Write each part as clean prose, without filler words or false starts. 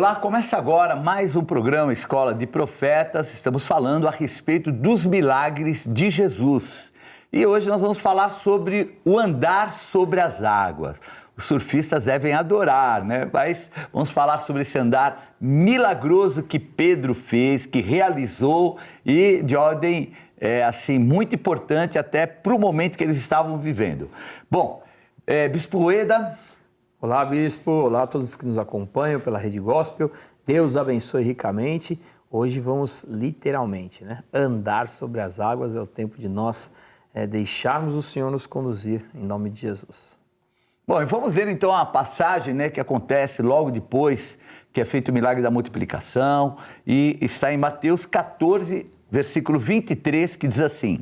Olá, começa agora mais um programa Escola de Profetas. Estamos falando a respeito dos milagres de Jesus. E hoje nós vamos falar sobre o andar sobre as águas. Os surfistas devem adorar, né? Mas vamos falar sobre esse andar milagroso que Pedro fez, que realizou e de ordem, muito importante até para o momento que eles estavam vivendo. Bom, Bispo Rueda. Olá, Bispo. Olá a todos que nos acompanham pela Rede Gospel. Deus abençoe ricamente. Hoje vamos literalmente, andar sobre as águas. É o tempo de nós deixarmos o Senhor nos conduzir, em nome de Jesus. Bom, e vamos ver então a passagem que acontece logo depois que é feito o milagre da multiplicação. E está em Mateus 14, versículo 23, que diz assim: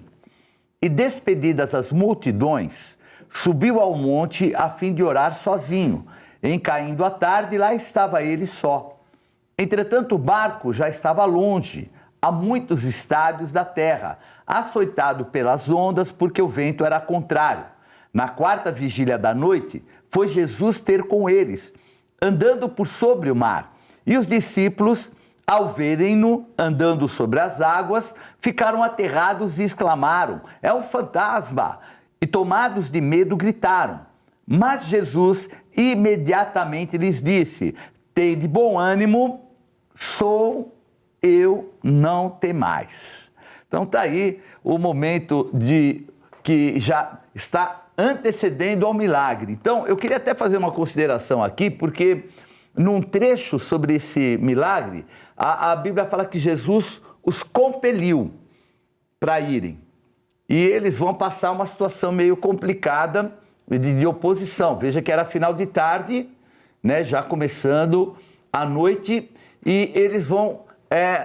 E despedidas as multidões, subiu ao monte a fim de orar sozinho. Em caindo a tarde, lá estava ele só. Entretanto, o barco já estava longe, a muitos estádios da terra, açoitado pelas ondas, porque o vento era contrário. Na quarta vigília da noite, foi Jesus ter com eles, andando por sobre o mar. E os discípulos, ao verem-no andando sobre as águas, ficaram aterrados e exclamaram: É um fantasma! E tomados de medo gritaram. Mas Jesus imediatamente lhes disse: Tende bom ânimo, sou eu, não temais. Então está aí o momento que já está antecedendo ao milagre. Então eu queria até fazer uma consideração aqui, porque num trecho sobre esse milagre, a Bíblia fala que Jesus os compeliu para irem. E eles vão passar uma situação meio complicada de oposição. Veja que era final de tarde, já começando a noite, e eles vão,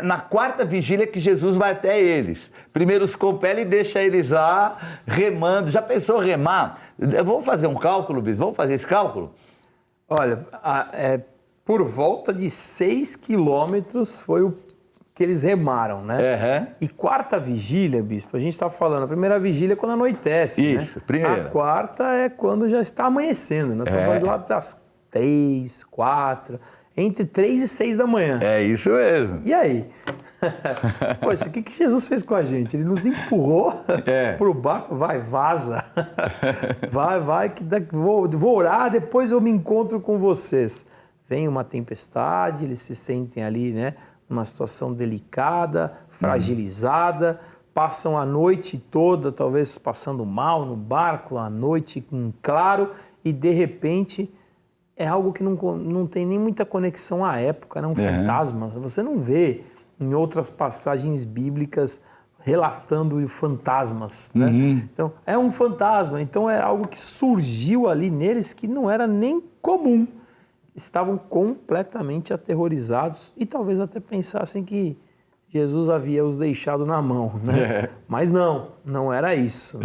na quarta vigília que Jesus vai até eles. Primeiro os compele e deixa eles lá remando. Já pensou remar? Vamos fazer um cálculo, Bis? Vamos fazer esse cálculo? Olha, por volta de 6 quilômetros foi o que eles remaram, Uhum. E quarta vigília, Bispo, a gente está falando, a primeira vigília é quando anoitece, Isso, primeira. A quarta é quando já está amanhecendo, nós estamos falando lá das 3, 4, entre 3 e 6 da manhã. É isso mesmo. E aí? Poxa, o que Jesus fez com a gente? Ele nos empurrou pro barco, vai, vaza. Vai, que vou orar, depois eu me encontro com vocês. Vem uma tempestade, eles se sentem ali, numa situação delicada, fragilizada, passam a noite toda, talvez passando mal no barco, a noite em claro, e de repente é algo que não tem nem muita conexão à época, é um fantasma. Você não vê em outras passagens bíblicas relatando fantasmas, Então, é um fantasma, então é algo que surgiu ali neles que não era nem comum. Estavam completamente aterrorizados e talvez até pensassem que Jesus havia os deixado na mão, Mas não era isso.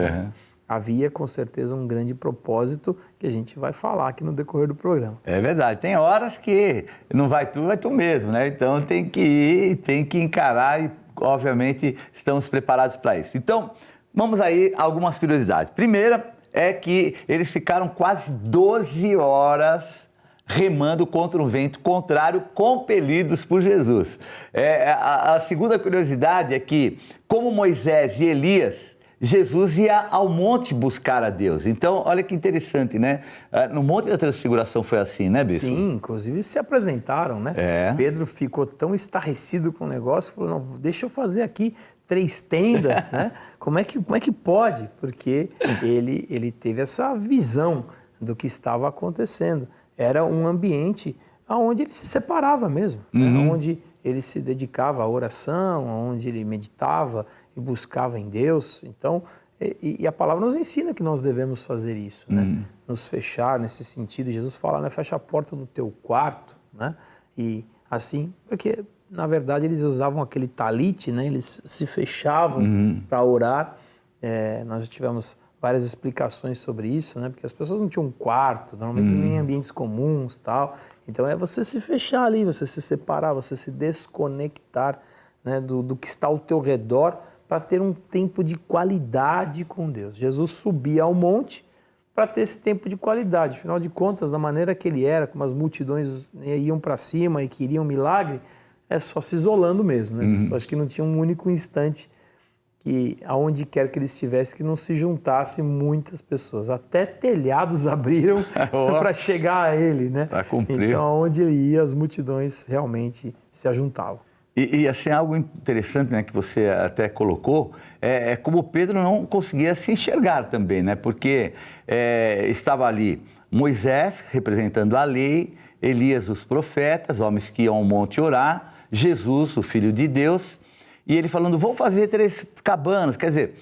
Havia com certeza um grande propósito que a gente vai falar aqui no decorrer do programa. É verdade, tem horas que não vai tu mesmo, Então tem que ir, tem que encarar e obviamente estamos preparados para isso. Então, vamos aí a algumas curiosidades. Primeira é que eles ficaram quase 12 horas remando contra um vento contrário, compelidos por Jesus. A segunda curiosidade é que, como Moisés e Elias, Jesus ia ao monte buscar a Deus. Então, olha que interessante, No Monte da Transfiguração foi assim, Bispo? Sim, inclusive se apresentaram, Pedro ficou tão estarrecido com o negócio, falou, não, deixa eu fazer aqui 3 tendas, Como é que pode? Porque ele teve essa visão do que estava acontecendo. Era um ambiente onde ele se separava mesmo, onde ele se dedicava à oração, onde ele meditava e buscava em Deus. Então, e a palavra nos ensina que nós devemos fazer isso, nos fechar nesse sentido. Jesus fala, fecha a porta do teu quarto, E assim, porque na verdade eles usavam aquele talite, eles se fechavam para orar. Nós já tivemos várias explicações sobre isso, porque as pessoas não tinham um quarto, normalmente em ambientes comuns, tal. Então é você se fechar ali, você se separar, você se desconectar, do que está ao teu redor para ter um tempo de qualidade com Deus. Jesus subia ao monte para ter esse tempo de qualidade. Afinal de contas, da maneira que ele era, como as multidões iam para cima e queriam milagre, é só se isolando mesmo. Né? Acho que não tinha um único instante que, aonde quer que ele estivesse, que não se juntasse muitas pessoas. Até telhados abriram para chegar a ele. Né? Para cumprir. Então, aonde ele ia, as multidões realmente se ajuntavam. E assim, algo interessante, né, que você até colocou, é como Pedro não conseguia se enxergar também, né? Porque estava ali Moisés representando a lei, Elias os profetas, homens que iam ao monte orar, Jesus, o Filho de Deus, e ele falando, vou fazer 3 cabanas. Quer dizer,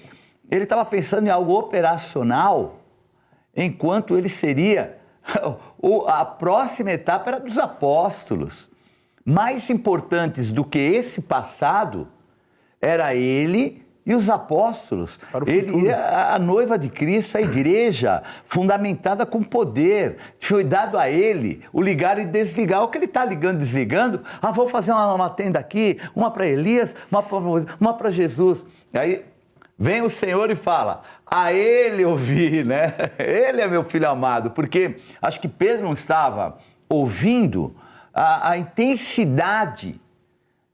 ele estava pensando em algo operacional, enquanto ele seria, a próxima etapa era dos apóstolos. Mais importantes do que esse passado, era ele e os apóstolos. Ele, a noiva de Cristo, a igreja, fundamentada com poder. Foi dado a ele o ligar e desligar. O que ele está ligando e desligando? Vou fazer uma tenda aqui, uma para Elias, uma para Jesus. Aí vem o Senhor e fala, a ele ouvi, né? Ele é meu filho amado. Porque acho que Pedro não estava ouvindo a intensidade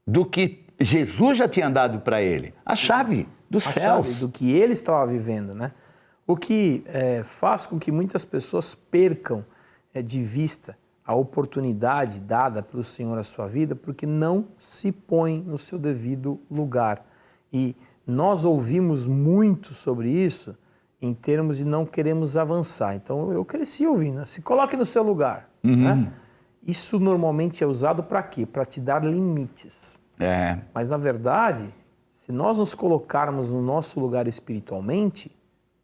do que Jesus já tinha dado para ele. A chave dos céus. A chave do que ele estava vivendo, né? O que faz com que muitas pessoas percam de vista a oportunidade dada pelo Senhor à sua vida, porque não se põe no seu devido lugar. E nós ouvimos muito sobre isso em termos de não queremos avançar. Então, eu cresci ouvindo, se coloque no seu lugar, né? Isso normalmente é usado para quê? Para te dar limites. Mas, na verdade, se nós nos colocarmos no nosso lugar espiritualmente,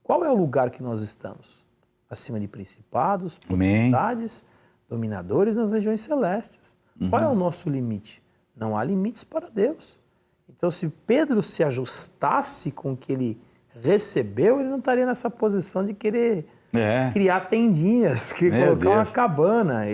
qual é o lugar que nós estamos? Acima de principados, potestades, dominadores nas regiões celestes. Qual é o nosso limite? Não há limites para Deus. Então, se Pedro se ajustasse com o que ele recebeu, ele não estaria nessa posição de querer criar tendinhas, colocar uma cabana.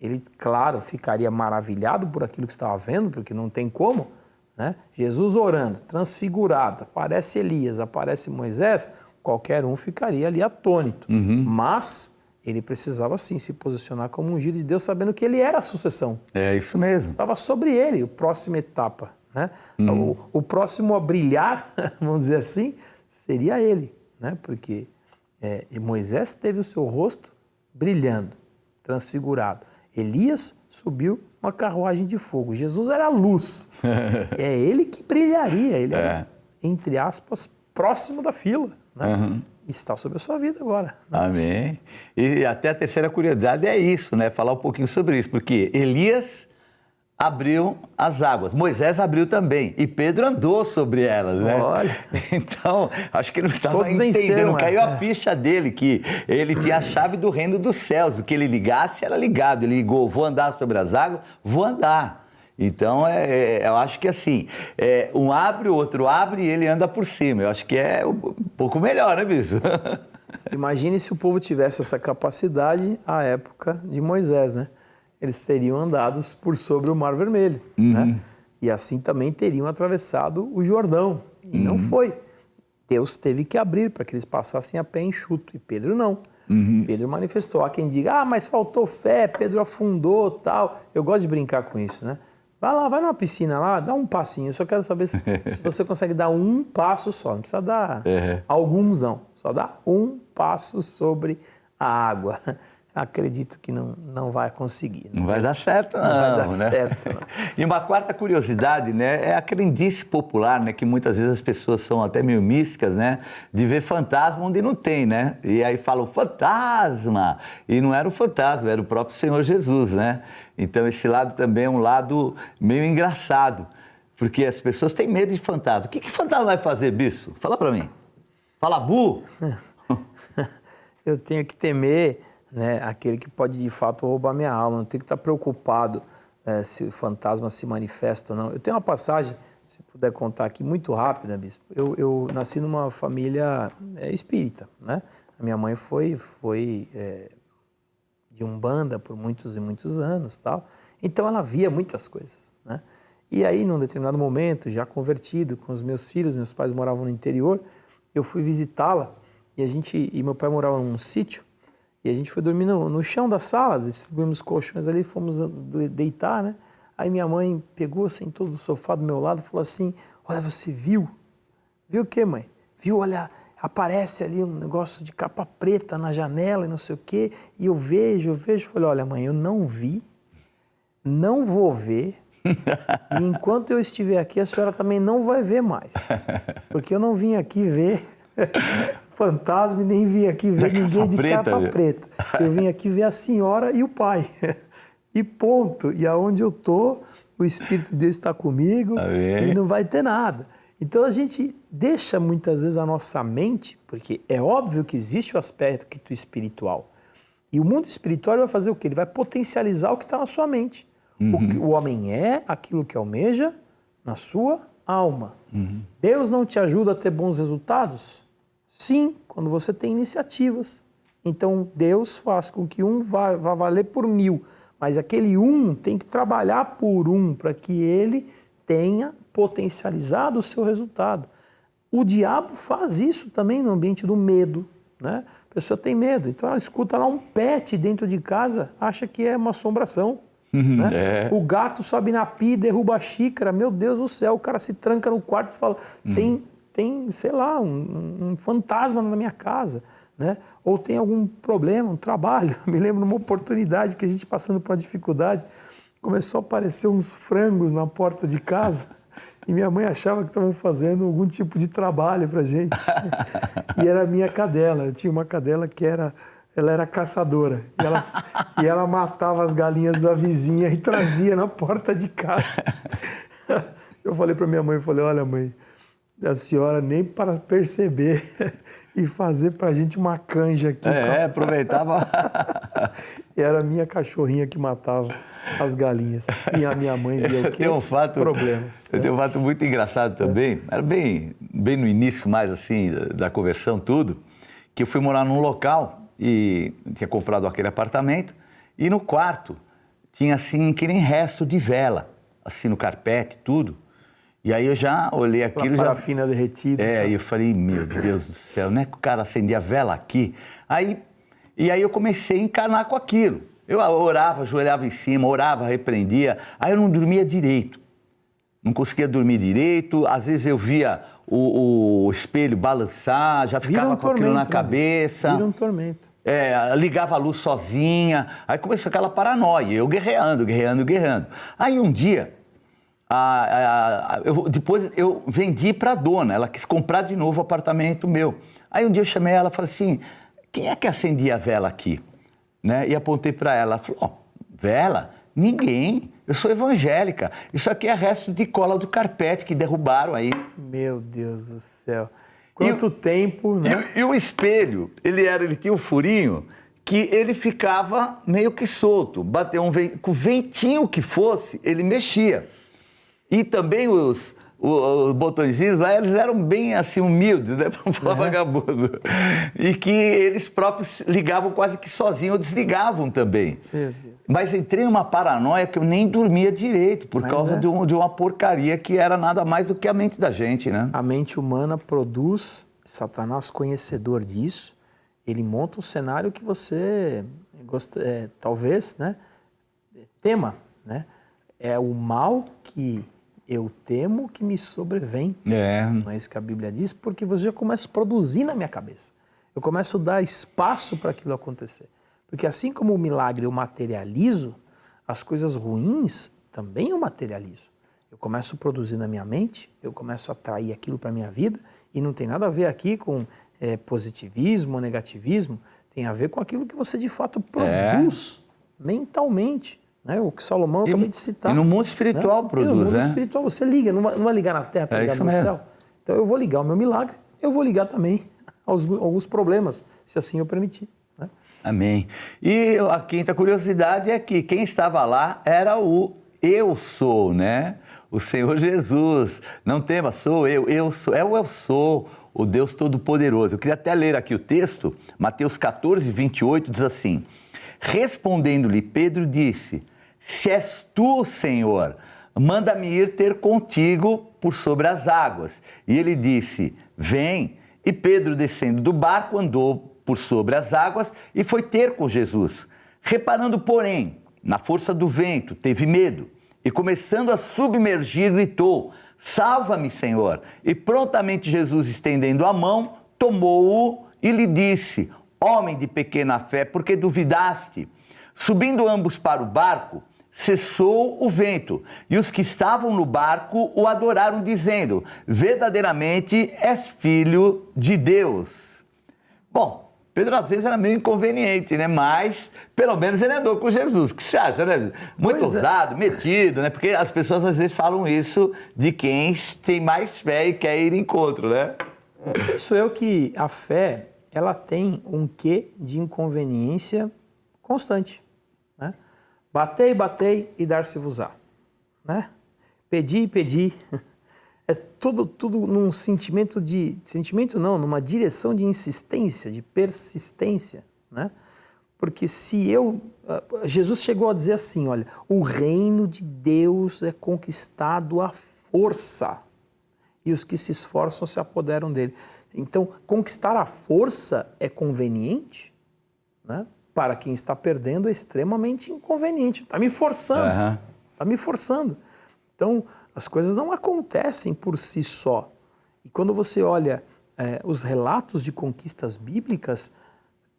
Ele, claro, ficaria maravilhado por aquilo que estava vendo, porque não tem como, né? Jesus orando, transfigurado, aparece Elias, aparece Moisés, qualquer um ficaria ali atônito. Mas ele precisava sim se posicionar como ungido de Deus, sabendo que ele era a sucessão. É isso mesmo. Estava sobre ele a próxima etapa, né? O próximo a brilhar, vamos dizer assim, seria ele, né? Porque Moisés teve o seu rosto brilhando, transfigurado. Elias subiu uma carruagem de fogo. Jesus era a luz. É ele que brilharia. Ele era, entre aspas, próximo da fila. Né? Está sobre a sua vida agora. Né? Amém. E até a terceira curiosidade é isso, né? Falar um pouquinho sobre isso. Porque Elias abriu as águas. Moisés abriu também. E Pedro andou sobre elas, né? Olha. Então, acho que ele não estava entendendo. Caiu a ficha dele, que ele tinha a chave do reino dos céus. O que ele ligasse era ligado. Ele ligou, vou andar sobre as águas, vou andar. Então, eu acho que assim, um abre, o outro abre e ele anda por cima. Eu acho que é um pouco melhor, né, Bispo? Imagine se o povo tivesse essa capacidade à época de Moisés, né? Eles teriam andado por sobre o Mar Vermelho, né? E assim também teriam atravessado o Jordão. E não foi. Deus teve que abrir para que eles passassem a pé enxuto. E Pedro não. Pedro manifestou. Há quem diga, mas faltou fé, Pedro afundou, tal. Eu gosto de brincar com isso, né? Vai lá, vai numa piscina lá, dá um passinho. Eu só quero saber se você consegue dar um passo só. Não precisa dar alguns, não. Só dá um passo sobre a água. Acredito que não vai conseguir. Não vai dar certo, não. Não vai dar né? certo, não. E uma quarta curiosidade, né, é a crendice popular, né, que muitas vezes as pessoas são até meio místicas, né, de ver fantasma onde não tem, né? E aí falam fantasma, e não era o fantasma, era o próprio Senhor Jesus, né? Então esse lado também é um lado meio engraçado, porque as pessoas têm medo de fantasma. O que fantasma vai fazer, Bispo? Fala pra mim. Fala, Bu! Eu tenho que temer, né, aquele que pode de fato roubar minha alma. Não tenho que estar preocupado se o fantasma se manifesta ou não. Eu tenho uma passagem, se puder contar aqui, muito rápida, Bispo. Eu nasci numa família espírita, né? A minha mãe foi de Umbanda por muitos e muitos anos, tal. Então ela via muitas coisas, né? E aí, num determinado momento, já convertido com os meus filhos, meus pais moravam no interior, eu fui visitá-la. E e meu pai morava num sítio, e a gente foi dormir no chão da sala, distribuímos colchões ali, fomos deitar, né? Aí minha mãe pegou, sentou do sofá do meu lado e falou assim, olha, você viu? Viu o quê, mãe? Viu, olha, aparece ali um negócio de capa preta na janela e não sei o quê, e eu vejo, falei, olha, mãe, eu não vi, não vou ver, e enquanto eu estiver aqui, a senhora também não vai ver mais, porque eu não vim aqui ver fantasma e nem vim aqui ver ninguém de capa preta. Eu vim aqui ver a senhora e o pai. E ponto. E aonde eu estou, o Espírito de Deus está comigo e não vai ter nada. Então a gente deixa muitas vezes a nossa mente, porque é óbvio que existe o aspecto espiritual. E o mundo espiritual vai fazer o quê? Ele vai potencializar o que está na sua mente. O homem é aquilo que almeja na sua alma. Deus não te ajuda a ter bons resultados? Sim, quando você tem iniciativas. Então, Deus faz com que um vá valer por 1000, mas aquele tem que trabalhar por para que ele tenha potencializado o seu resultado. O diabo faz isso também no ambiente do medo, né? A pessoa tem medo, então ela escuta lá um pet dentro de casa, acha que é uma assombração. Né? O gato sobe na pia e derruba a xícara, meu Deus do céu, o cara se tranca no quarto e fala, tem sei lá, um fantasma na minha casa, né? Ou tem algum problema, um trabalho. Me lembro de uma oportunidade que a gente passando por uma dificuldade, começou a aparecer uns frangos na porta de casa e minha mãe achava que estavam fazendo algum tipo de trabalho pra gente. E era a minha cadela, eu tinha uma cadela que ela era caçadora e ela matava as galinhas da vizinha e trazia na porta de casa. Eu falei para minha mãe, olha mãe, a senhora nem para perceber e fazer para a gente uma canja aqui. Aproveitava. E era a minha cachorrinha que matava as galinhas. E a minha mãe via o quê? Problemas. Eu tenho um fato muito engraçado também, era bem no início mais assim da conversão tudo, que eu fui morar num local e tinha comprado aquele apartamento, e no quarto tinha assim, que nem resto de vela, assim no carpete, tudo. E aí eu já olhei aquilo... Parafina derretida. E eu falei, meu Deus do céu, não é que o cara acendia vela aqui? E aí eu comecei a encanar com aquilo. Eu orava, ajoelhava em cima, orava, repreendia, aí eu não dormia direito. Não conseguia dormir direito, às vezes eu via o espelho balançar, já ficava com aquilo na cabeça. Vira um tormento. Ligava a luz sozinha, aí começou aquela paranoia, eu guerreando. Aí um dia, depois eu vendi para a dona, ela quis comprar de novo o apartamento meu. Aí um dia eu chamei ela e falei assim, quem é que acendia a vela aqui? Né? E apontei para ela, ela falou, vela? Ninguém, eu sou evangélica, isso aqui é resto de cola do carpete que derrubaram aí. Meu Deus do céu, quanto tempo, né? E o espelho, ele tinha um furinho que ele ficava meio que solto, bateu com o ventinho que fosse, ele mexia. E também os botõezinhos lá, eles eram bem assim humildes, né, para falar vagabundo. E que eles próprios ligavam quase que sozinhos, ou desligavam também. Mas entrei numa paranoia que eu nem dormia direito, por causa de uma porcaria que era nada mais do que a mente da gente, né? A mente humana produz, Satanás conhecedor disso, ele monta um cenário que você talvez, né, tema, né? É o mal que eu temo que me sobrevém. Não é isso que a Bíblia diz? Porque você já começa a produzir na minha cabeça. Eu começo a dar espaço para aquilo acontecer. Porque assim como o milagre eu materializo, as coisas ruins também eu materializo. Eu começo a produzir na minha mente, eu começo a atrair aquilo para a minha vida, e não tem nada a ver aqui com positivismo ou negativismo, tem a ver com aquilo que você de fato produz mentalmente. Né? O que Salomão eu acabei de citar. E no mundo espiritual, né? Produz, no mundo espiritual você liga, não vai ligar na terra para ligar no céu. Então eu vou ligar o meu milagre, eu vou ligar também alguns problemas, se assim eu permitir. Né? Amém. E a quinta curiosidade é que quem estava lá era o Eu Sou, né? O Senhor Jesus. Não tema, sou eu sou. É o Eu Sou, o Deus Todo-Poderoso. Eu queria até ler aqui o texto, Mateus 14, 28, diz assim: respondendo-lhe, Pedro disse: se és tu, Senhor, manda-me ir ter contigo por sobre as águas. E ele disse: vem. E Pedro, descendo do barco, andou por sobre as águas e foi ter com Jesus. Reparando, porém, na força do vento, teve medo e, começando a submergir, gritou: salva-me, Senhor! E prontamente Jesus, estendendo a mão, tomou-o e lhe disse: homem de pequena fé, por que duvidaste? Subindo ambos para o barco, cessou o vento, e os que estavam no barco o adoraram, dizendo: verdadeiramente és filho de Deus. Bom, Pedro às vezes era meio inconveniente, né? Mas pelo menos ele andou com Jesus. O que você acha, né? Muito ousado, metido, né? Porque as pessoas às vezes falam isso de quem tem mais fé e quer ir em encontro, né? Penso eu que a fé, ela tem um quê de inconveniência constante, né? Batei, batei e dar-se-vos-á, né? Pedi, pedi. É tudo num numa direção de insistência, de persistência, né? Porque Jesus chegou a dizer assim, olha, o reino de Deus é conquistado à força e os que se esforçam se apoderam dele. Então, conquistar a força é conveniente, né? Para quem está perdendo é extremamente inconveniente. Está me forçando, está me forçando. Então, as coisas não acontecem por si só. E quando você olha os relatos de conquistas bíblicas,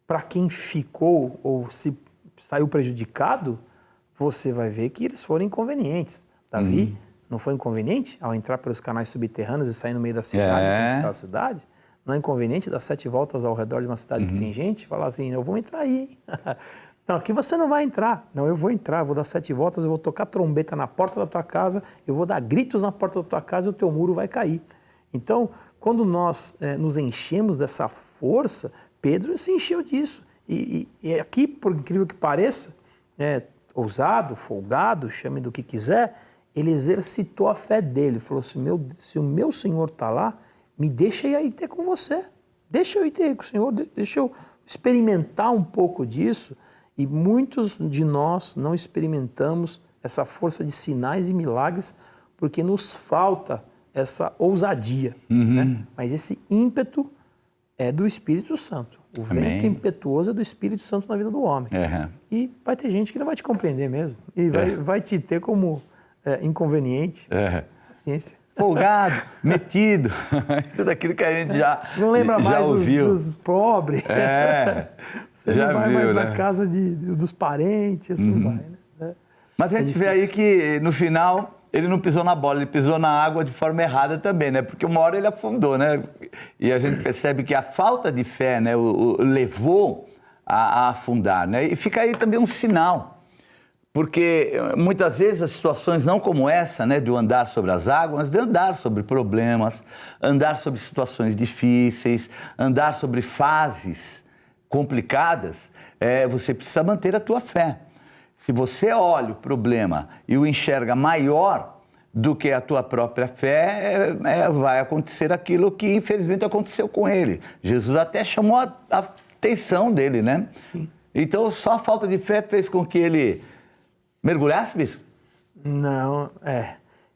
para quem ficou ou se saiu prejudicado, você vai ver que eles foram inconvenientes. Davi não foi inconveniente ao entrar pelos canais subterrâneos e sair no meio da cidade e conquistar a cidade? Não é inconveniente dar 7 voltas ao redor de uma cidade que tem gente e falar assim, eu vou entrar aí, hein? Não, aqui você não vai entrar. Não, eu vou entrar, eu vou dar 7 voltas, eu vou tocar trombeta na porta da tua casa, eu vou dar gritos na porta da tua casa e o teu muro vai cair. Então, quando nós nos enchemos dessa força, Pedro se encheu disso. E aqui, por incrível que pareça, ousado, folgado, chame do que quiser, ele exercitou a fé dele. Falou assim, se o meu Senhor está lá, me deixa ir aí ter com você. Deixa eu ir ter com o Senhor, deixa eu experimentar um pouco disso. E muitos de nós não experimentamos essa força de sinais e milagres porque nos falta essa ousadia. Né? Mas esse ímpeto é do Espírito Santo. O vento impetuoso é do Espírito Santo na vida do homem. E vai ter gente que não vai te compreender mesmo. E vai te ter como inconveniente. Paciência. Folgado, metido, tudo aquilo que a gente já ouviu. Não lembra mais dos pobres. Você já não vai viu, mais né? na casa dos parentes, assim vai, né? Mas a gente vê aí que, no final, ele não pisou na bola, ele pisou na água de forma errada também, né? Porque uma hora ele afundou, né? E a gente percebe que a falta de fé, né, o levou a afundar, né? E fica aí também um sinal. Porque muitas vezes as situações não como essa, né, de andar sobre as águas, mas de andar sobre problemas, andar sobre situações difíceis, andar sobre fases complicadas, você precisa manter a tua fé. Se você olha o problema e o enxerga maior do que a tua própria fé, vai acontecer aquilo que infelizmente aconteceu com ele. Jesus até chamou a atenção dele, né? Sim. Então só a falta de fé fez com que ele mergulhasse, bispo? Não,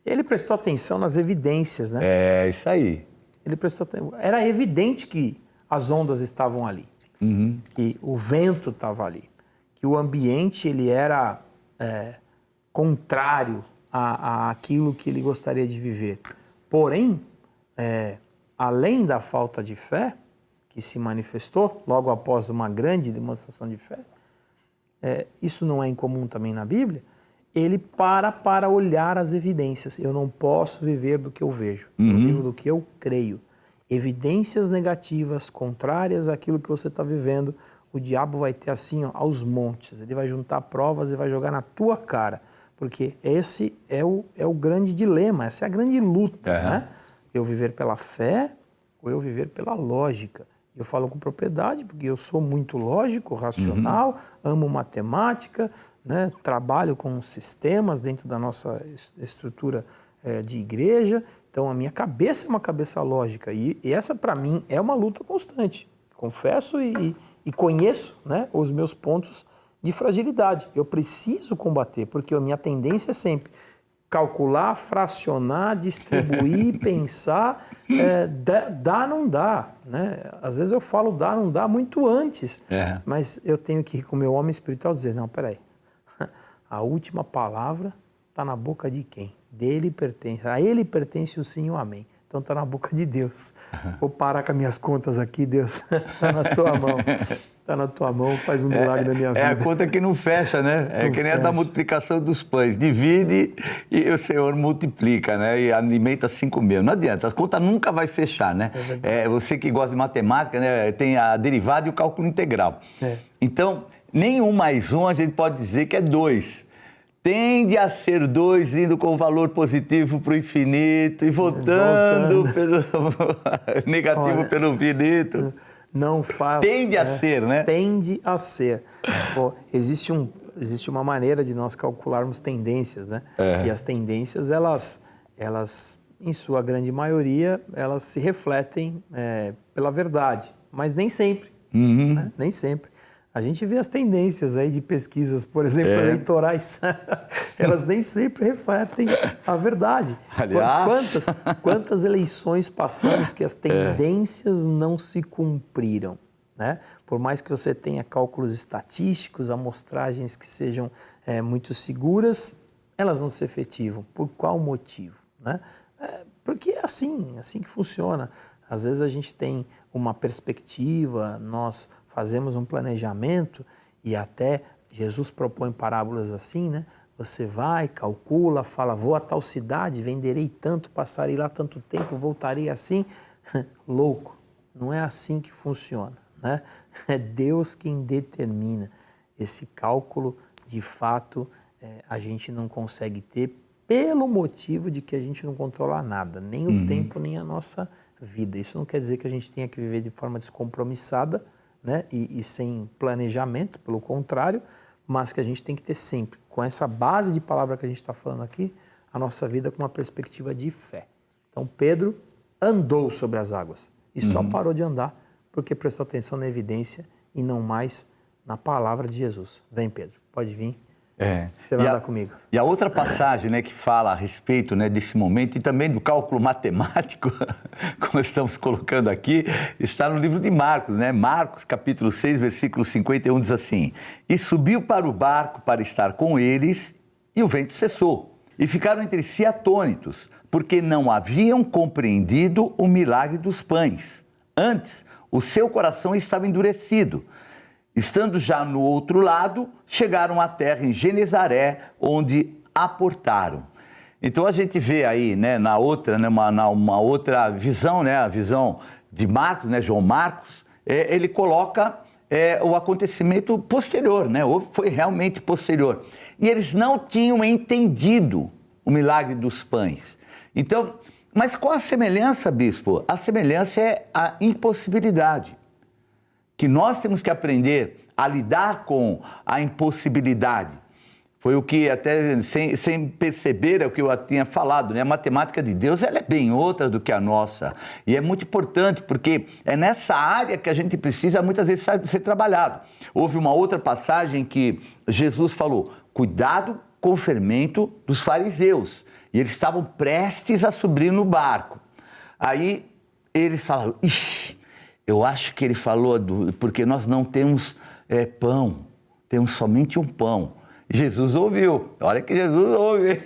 Ele prestou atenção nas evidências, né? É, isso aí. Ele prestou atenção. Era evidente que as ondas estavam ali, que o vento estava ali, que o ambiente ele era contrário àquilo que ele gostaria de viver. Porém, além da falta de fé, que se manifestou logo após uma grande demonstração de fé, isso não é incomum também na Bíblia, ele para olhar as evidências. Eu não posso viver do que eu vejo, eu vivo do que eu creio. Evidências negativas, contrárias àquilo que você está vivendo, o diabo vai ter assim, ó, aos montes. Ele vai juntar provas e vai jogar na tua cara, porque esse é o grande dilema, essa é a grande luta, né? Eu viver pela fé ou eu viver pela lógica. Eu falo com propriedade, porque eu sou muito lógico, racional, amo matemática, né? Trabalho com sistemas dentro da nossa estrutura de igreja. Então, a minha cabeça é uma cabeça lógica. E essa, para mim, é uma luta constante. Confesso e conheço, né, os meus pontos de fragilidade. Eu preciso combater, porque a minha tendência é sempre calcular, fracionar, distribuir, pensar, dá, não dá, né? Às vezes eu falo dá, não dá muito antes, mas eu tenho que ir com o meu homem espiritual dizer, não, peraí, a última palavra está na boca de quem? Dele pertence, a ele pertence o sim e o amém. Então está na boca de Deus. Vou parar com as minhas contas aqui, Deus, está na tua mão. Está na tua mão, faz um milagre na minha vida. É a conta que não fecha, né? É que nem a da multiplicação dos pães. Divide e o Senhor multiplica, né? E alimenta 5.000. Não adianta, a conta nunca vai fechar, né? É verdade. Você que gosta de matemática, né? Tem a derivada e o cálculo integral. Então, nem 1 mais 1 a gente pode dizer que é 2. Tende a ser 2 indo com valor positivo para o infinito e voltando pelo negativo pelo infinito. Não faz. Tende a ser, né? Tende a ser. Pô, existe uma maneira de nós calcularmos tendências, né? E as tendências, elas, em sua grande maioria, elas se refletem pela verdade, mas nem sempre. Né? Nem sempre. A gente vê as tendências aí de pesquisas, por exemplo, eleitorais, elas nem sempre refletem a verdade. Aliás... Quantas eleições passamos que as tendências não se cumpriram, né? Por mais que você tenha cálculos estatísticos, amostragens que sejam muito seguras, elas não se efetivam. Por qual motivo, né? Porque é assim que funciona. Às vezes a gente tem uma perspectiva, nós fazemos um planejamento e até Jesus propõe parábolas assim, né? Você vai, calcula, fala, vou a tal cidade, venderei tanto, passarei lá tanto tempo, voltarei assim. Louco, não é assim que funciona, né? É Deus quem determina. Esse cálculo, de fato, a gente não consegue ter pelo motivo de que a gente não controla nada, nem o tempo, nem a nossa vida. Isso não quer dizer que a gente tenha que viver de forma descompromissada, né? E sem planejamento, pelo contrário, mas que a gente tem que ter sempre, com essa base de palavra que a gente está falando aqui, a nossa vida com uma perspectiva de fé. Então Pedro andou sobre as águas e só parou de andar porque prestou atenção na evidência e não mais na palavra de Jesus. Vem, Pedro, pode vir. Você vai andar comigo. E a outra passagem, né, que fala a respeito, né, desse momento e também do cálculo matemático, como estamos colocando aqui, está no livro de Marcos, né? Marcos, capítulo 6, versículo 51, diz assim: E subiu para o barco para estar com eles, e o vento cessou. E ficaram entre si atônitos, porque não haviam compreendido o milagre dos pães. Antes, o seu coração estava endurecido. Estando já no outro lado, chegaram à terra em Genezaré, onde aportaram. Então a gente vê aí, né, na outra, né, uma outra visão, né, a visão de Marcos, né, João Marcos, ele coloca o acontecimento posterior, né, ou foi realmente posterior. E eles não tinham entendido o milagre dos pães. Então, mas qual a semelhança, bispo? A semelhança é a impossibilidade. Que nós temos que aprender a lidar com a impossibilidade. Foi o que até, sem perceber, é o que eu tinha falado, né? A matemática de Deus, ela é bem outra do que a nossa. E é muito importante, porque é nessa área que a gente precisa, muitas vezes, ser trabalhado. Houve uma outra passagem que Jesus falou, cuidado com o fermento dos fariseus. E eles estavam prestes a subir no barco. Aí eles falaram, ixi, eu acho que ele falou, porque nós não temos pão, temos somente um pão. Jesus ouviu, olha que Jesus ouve,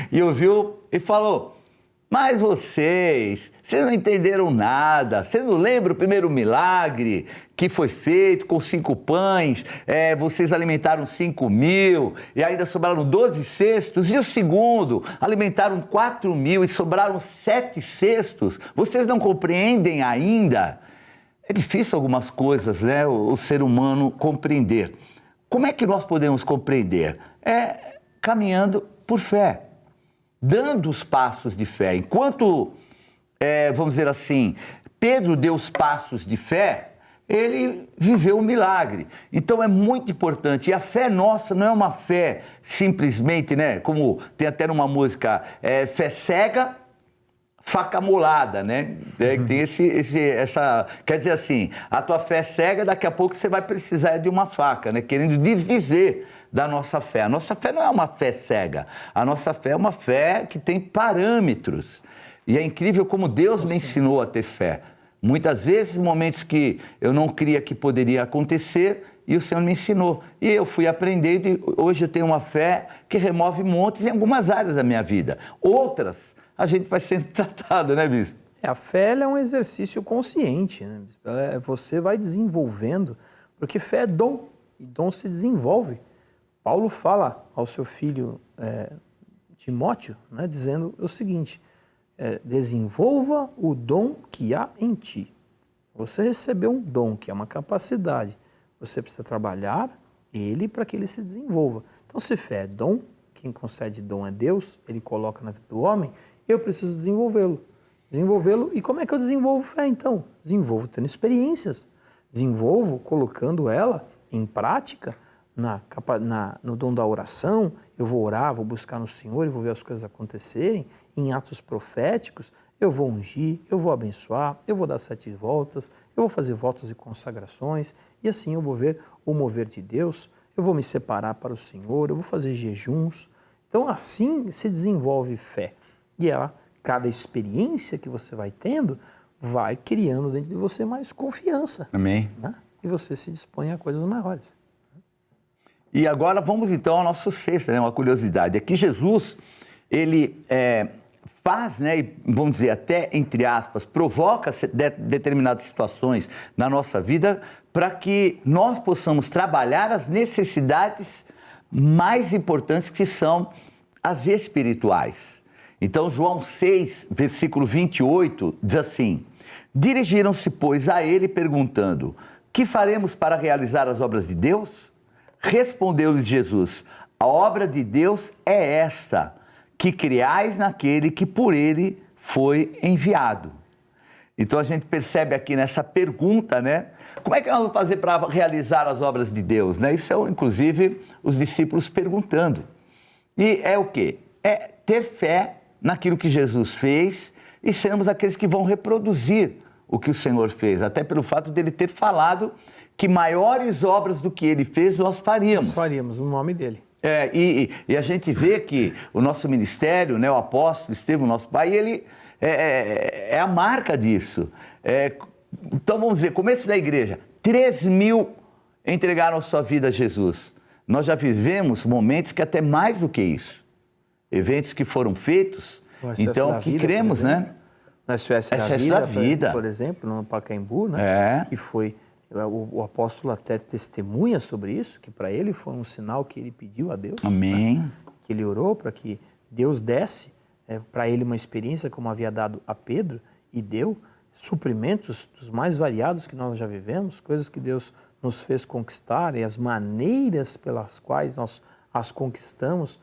e ouviu e falou, mas vocês não entenderam nada, vocês não lembram o primeiro milagre que foi feito com 5 pães, vocês alimentaram 5.000 e ainda sobraram 12 cestos, e o segundo, alimentaram 4.000 e sobraram 7 cestos, vocês não compreendem ainda? É difícil algumas coisas, né, o ser humano compreender. Como é que nós podemos compreender? Caminhando por fé, dando os passos de fé. Enquanto, vamos dizer assim, Pedro deu os passos de fé, ele viveu um milagre. Então é muito importante. E a fé nossa não é uma fé simplesmente, né, como tem até numa música, fé cega, faca molada, né? Tem essa... Quer dizer assim, a tua fé é cega, daqui a pouco você vai precisar de uma faca, né? Querendo desdizer da nossa fé. A nossa fé não é uma fé cega. A nossa fé é uma fé que tem parâmetros. E é incrível como Deus me ensinou a ter fé. Muitas vezes, momentos que eu não cria que poderia acontecer, e o Senhor me ensinou. E eu fui aprendendo, e hoje eu tenho uma fé que remove montes em algumas áreas da minha vida. Outras, a gente vai sendo tratado, né, Bispo? A fé é um exercício consciente, né? Você vai desenvolvendo, porque fé é dom, e dom se desenvolve. Paulo fala ao seu filho Timóteo, né, dizendo o seguinte, desenvolva o dom que há em ti. Você recebeu um dom, que é uma capacidade. Você precisa trabalhar ele para que ele se desenvolva. Então, se fé é dom, quem concede dom é Deus, ele coloca na vida do homem, eu preciso desenvolvê-lo. Desenvolvê-lo, e como é que eu desenvolvo fé, então? Desenvolvo tendo experiências. Desenvolvo colocando ela em prática, no dom da oração. Eu vou orar, vou buscar no Senhor e vou ver as coisas acontecerem. Em atos proféticos, eu vou ungir, eu vou abençoar, eu vou dar 7 voltas, eu vou fazer votos e consagrações, e assim eu vou ver o mover de Deus, eu vou me separar para o Senhor, eu vou fazer jejuns. Então assim se desenvolve fé. E cada experiência que você vai tendo, vai criando dentro de você mais confiança. Amém. Né? E você se dispõe a coisas maiores. E agora vamos então ao nosso sexto, né? Uma curiosidade. Aqui Jesus, ele faz, né, e vamos dizer até, entre aspas, provoca determinadas situações na nossa vida para que nós possamos trabalhar as necessidades mais importantes, que são as espirituais. Então, João 6, versículo 28, diz assim: dirigiram-se, pois, a ele perguntando: que faremos para realizar as obras de Deus? Respondeu-lhes Jesus: a obra de Deus é esta, que creais naquele que por ele foi enviado. Então a gente percebe aqui nessa pergunta, né? Como é que nós vamos fazer para realizar as obras de Deus, né? Isso é, inclusive, os discípulos perguntando. E é o quê? É ter fé naquilo que Jesus fez e sermos aqueles que vão reproduzir o que o Senhor fez, até pelo fato dele ter falado que maiores obras do que ele fez nós faríamos. Nós faríamos no nome dele. E a gente vê que o nosso ministério, né, o apóstolo Estevão, nosso pai, ele é a marca disso. Então, vamos dizer, começo da igreja, 3.000 entregaram a sua vida a Jesus. Nós já vivemos momentos que até mais do que isso. Eventos que foram feitos, então, que cremos, né? Na SOS da Vida, por exemplo, no Pacaembu, né? Que foi... O apóstolo até testemunha sobre isso, que para ele foi um sinal que ele pediu a Deus. Amém. Né? Que ele orou para que Deus desse para ele uma experiência como havia dado a Pedro, e deu suprimentos dos mais variados que nós já vivemos, coisas que Deus nos fez conquistar, e as maneiras pelas quais nós as conquistamos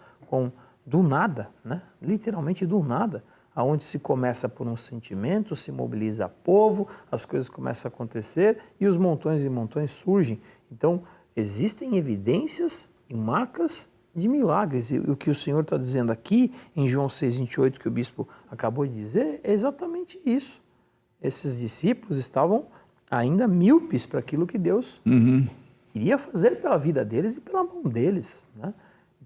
do nada, né? Literalmente do nada. Aonde se começa por um sentimento, se mobiliza povo, as coisas começam a acontecer e os montões e montões surgem. Então, existem evidências e marcas de milagres. E o que o Senhor está dizendo aqui, em João 6,28, que o bispo acabou de dizer, é exatamente isso. Esses discípulos estavam ainda míopes para aquilo que Deus queria fazer pela vida deles e pela mão deles, né?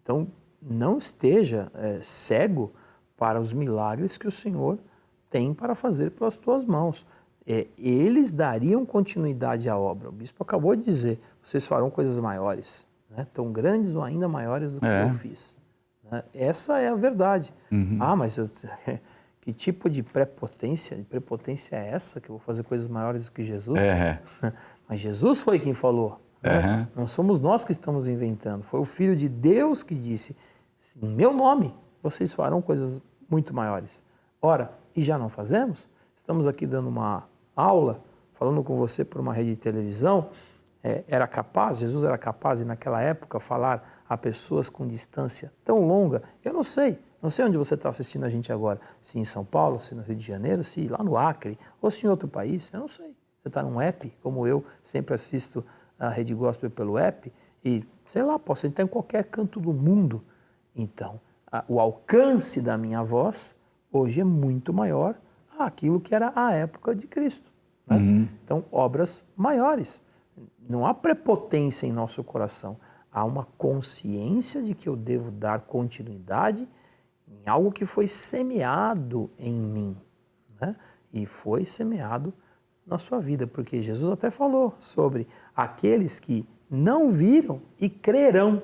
Então, não esteja cego para os milagres que o Senhor tem para fazer pelas tuas mãos. Eles dariam continuidade à obra. O bispo acabou de dizer, vocês farão coisas maiores, né? Tão grandes ou ainda maiores do que eu fiz. Né? Essa é a verdade. Mas que tipo de prepotência é essa, que eu vou fazer coisas maiores do que Jesus? Mas Jesus foi quem falou. Né? Não somos nós que estamos inventando. Foi o Filho de Deus que disse, em meu nome, vocês farão coisas muito maiores. Ora, e já não fazemos? Estamos aqui dando uma aula, falando com você por uma rede de televisão. Jesus era capaz de, naquela época, falar a pessoas com distância tão longa? Eu não sei onde você está assistindo a gente agora, se em São Paulo, se no Rio de Janeiro, se lá no Acre, ou se em outro país, eu não sei. Você está num app, como eu sempre assisto a Rede Gospel pelo app, e, sei lá, posso estar em qualquer canto do mundo. Então, o alcance da minha voz hoje é muito maior àquilo que era a época de Cristo. Né? Então, obras maiores. Não há prepotência em nosso coração. Há uma consciência de que eu devo dar continuidade em algo que foi semeado em mim. Né? E foi semeado na sua vida, porque Jesus até falou sobre aqueles que não viram e crerão.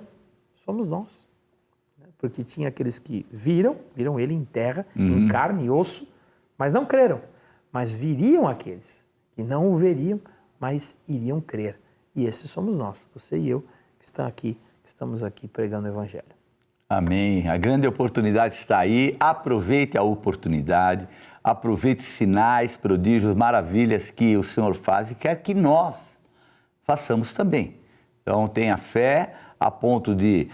Somos nós. Porque tinha aqueles que viram ele em terra, em carne e osso, mas não creram. Mas viriam aqueles que não o veriam, mas iriam crer. E esses somos nós, você e eu, que estamos aqui pregando o Evangelho. Amém. A grande oportunidade está aí. Aproveite a oportunidade, aproveite sinais, prodígios, maravilhas que o Senhor faz e quer que nós façamos também. Então, tenha fé a ponto de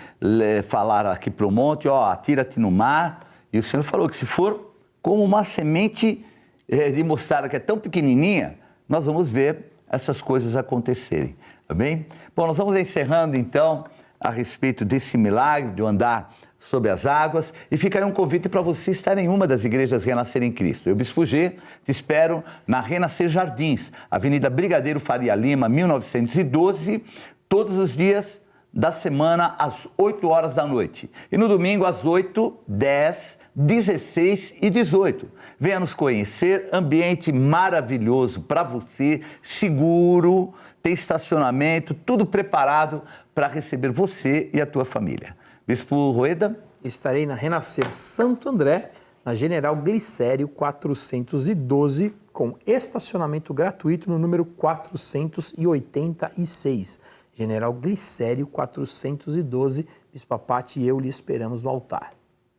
falar aqui para o monte, atira-te no mar. E o Senhor falou que se for como uma semente de mostarda que é tão pequenininha, nós vamos ver essas coisas acontecerem, tá bem? Bom, nós vamos encerrando então a respeito desse milagre de andar sobre as águas e fica aí um convite para você estar em uma das igrejas Renascer em Cristo. Eu, Bispo G, te espero na Renascer Jardins, Avenida Brigadeiro Faria Lima, 1912, todos os dias da semana às 8 horas da noite. E no domingo às 8, 10, 16 e 18. Venha nos conhecer, ambiente maravilhoso para você, seguro, tem estacionamento, tudo preparado para receber você e a tua família. Bispo Rueda? Estarei na Renascer Santo André, na General Glicério 412, com estacionamento gratuito no número 486. General Glicério 412, Bispo Apati e eu lhe esperamos no altar.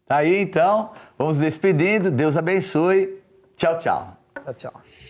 Tá aí então, vamos despedindo, Deus abençoe, tchau, tchau. Tchau, tchau.